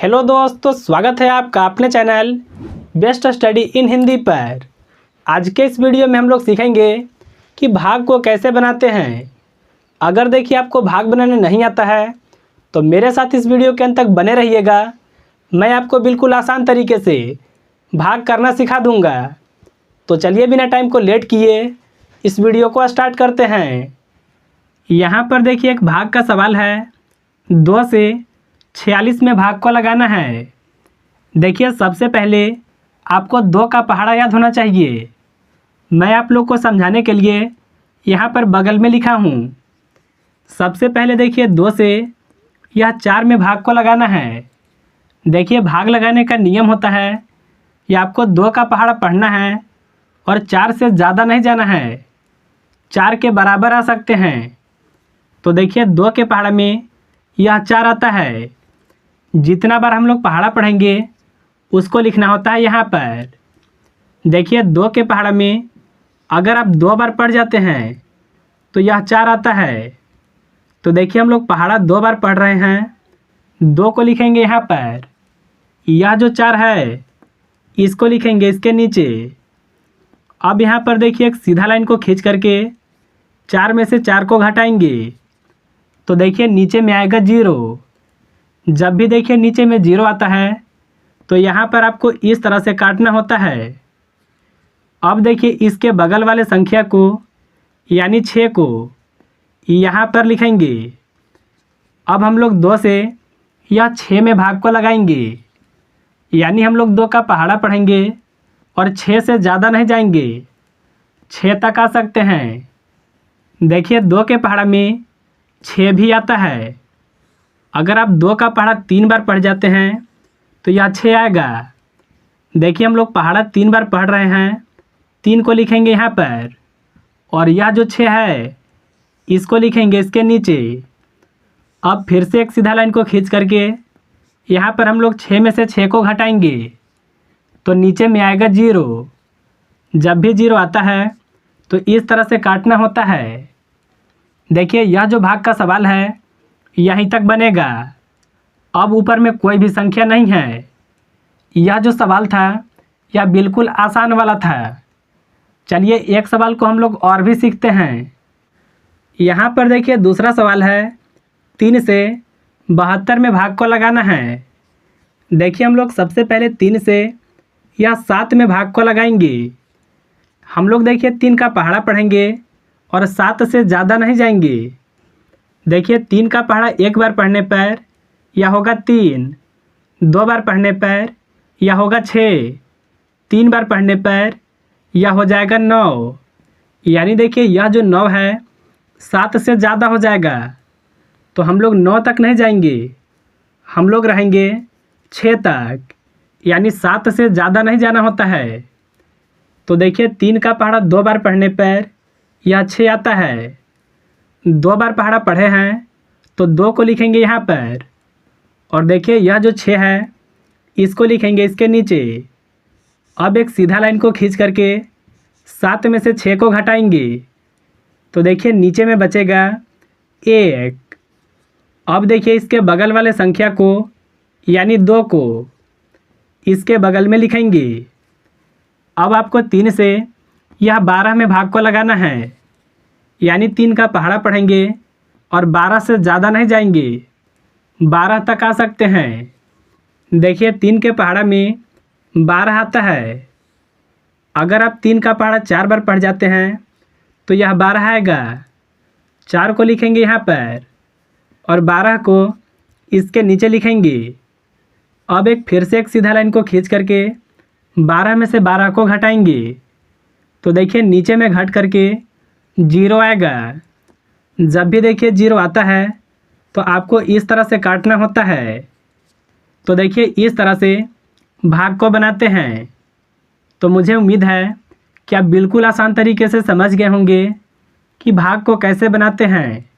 Hello दोस्तों, स्वागत है आपका अपने channel best study in Hindi पर। आज के इस वीडियो में हम लोग सीखेंगे कि भाग को कैसे बनाते हैं। अगर देखिए आपको भाग बनाने नहीं आता है तो मेरे साथ इस वीडियो के अंत तक बने रहिएगा। मैं आपको बिल्कुल आसान तरीके से भाग करना सिखा दूंगा। तो चलिए बिना टाइम को लेट किए इस वीडियो को स्टार्ट करते हैं। यहाँ पर देखिए एक भाग का सवाल है। 2 से 46 में भाग को लगाना है। देखिए सबसे पहले आपको 2 का पहाड़ा याद होना चाहिए। मैं आप लोग को समझाने के लिए यहाँ पर बगल में लिखा हूँ। सबसे पहले देखिए 2 से यह 4 में भाग को लगाना है। देखिए भाग लगाने का नियम होता है कि आपको 2 का पहाड़ा पढ़ना है और 4 से ज़्यादा नहीं जाना है। 4 के बराबर आ सकते हैं। तो देखिए 2 के पहाड़ा में यह 4 आता है। जितना बार हम लोग पहाड़ा पढ़ेंगे उसको लिखना होता है यहाँ पर। देखिए 2 के पहाड़ा में अगर आप 2 बार पढ़ जाते हैं तो यह 4 आता है। तो देखिए हम लोग पहाड़ा 2 बार पढ़ रहे हैं। 2 को लिखेंगे यहाँ पर। यह जो 4 है इसको लिखेंगे इसके नीचे। अब यहाँ पर देखिए एक सीधा लाइन को खींच करके 4 में से 4 को घटाएंगे तो देखिए नीचे में आएगा 0। जब भी देखिए नीचे में 0 आता है तो यहाँ पर आपको इस तरह से काटना होता है। अब देखिए इसके बगल वाले संख्या को यानी 6 को यहाँ पर लिखेंगे। अब हम लोग 2 से यह 6 में भाग को लगाएंगे, यानी हम लोग 2 का पहाड़ा पढ़ेंगे और 6 से ज़्यादा नहीं जाएंगे। 6 तक आ सकते हैं। देखिए 2 के पहाड़ा में 6 भी आता है। अगर आप 2 का पहाड़ा 3 बार पढ़ जाते हैं तो यह 6 आएगा। देखिए हम लोग पहाड़ा 3 बार पढ़ रहे हैं। 3 को लिखेंगे यहाँ पर और यह जो 6 है इसको लिखेंगे इसके नीचे। अब फिर से एक सीधा लाइन को खींच करके यहाँ पर हम लोग 6 में से 6 को घटाएंगे तो नीचे में आएगा 0। जब भी 0 आता है तो इस तरह से काटना होता है। देखिए यह जो भाग का सवाल है यहीं तक बनेगा। अब ऊपर में कोई भी संख्या नहीं है। यह जो सवाल था यह बिल्कुल आसान वाला था। चलिए एक सवाल को हम लोग और भी सीखते हैं। यहाँ पर देखिए दूसरा सवाल है। 3 से 72 में भाग को लगाना है। देखिए हम लोग सबसे पहले 3 से या 7 में भाग को लगाएंगे। हम लोग देखिए 3 का पहाड़ा पढ़ेंगे और 7 से ज़्यादा नहीं जाएंगे। देखिए 3 का पहाड़ा 1 बार पढ़ने पर यह होगा 3, 2 बार पढ़ने पर यह होगा 6, 3 बार पढ़ने पर यह हो जाएगा 9। यानी देखिए यह जो 9 है 7 से ज़्यादा हो जाएगा। तो हम लोग 9 तक नहीं जाएंगे, हम लोग रहेंगे 6 तक, यानी 7 से ज़्यादा नहीं जाना होता है। तो देखिए 3 का पहाड़ा 2 बार पढ़ने पर यह 6 आता है। 2 बार पहाड़ा पढ़े हैं तो 2 को लिखेंगे यहाँ पर और देखिए यह जो 6 है इसको लिखेंगे इसके नीचे। अब एक सीधा लाइन को खींच करके 7 में से 6 को घटाएंगे तो देखिए नीचे में बचेगा 1। अब देखिए इसके बगल वाले संख्या को यानी 2 को इसके बगल में लिखेंगे। अब आपको 3 से यह 12 में भाग को लगाना है, यानी 3 का पहाड़ा पढ़ेंगे और 12 से ज़्यादा नहीं जाएंगे। 12 तक आ सकते हैं। देखिए 3 के पहाड़ा में 12 आता है। अगर आप 3 का पहाड़ा 4 बार पढ़ जाते हैं तो यह 12 आएगा। 4 को लिखेंगे यहाँ पर और 12 को इसके नीचे लिखेंगे। अब एक फिर से एक सीधा लाइन को खींच करके 12 में से 12 को घटाएंगे तो देखिए नीचे में घट करके 0 आएगा। जब भी देखिए 0 आता है तो आपको इस तरह से काटना होता है। तो देखिए इस तरह से भाग को बनाते हैं। तो मुझे उम्मीद है कि आप बिल्कुल आसान तरीके से समझ गए होंगे कि भाग को कैसे बनाते हैं।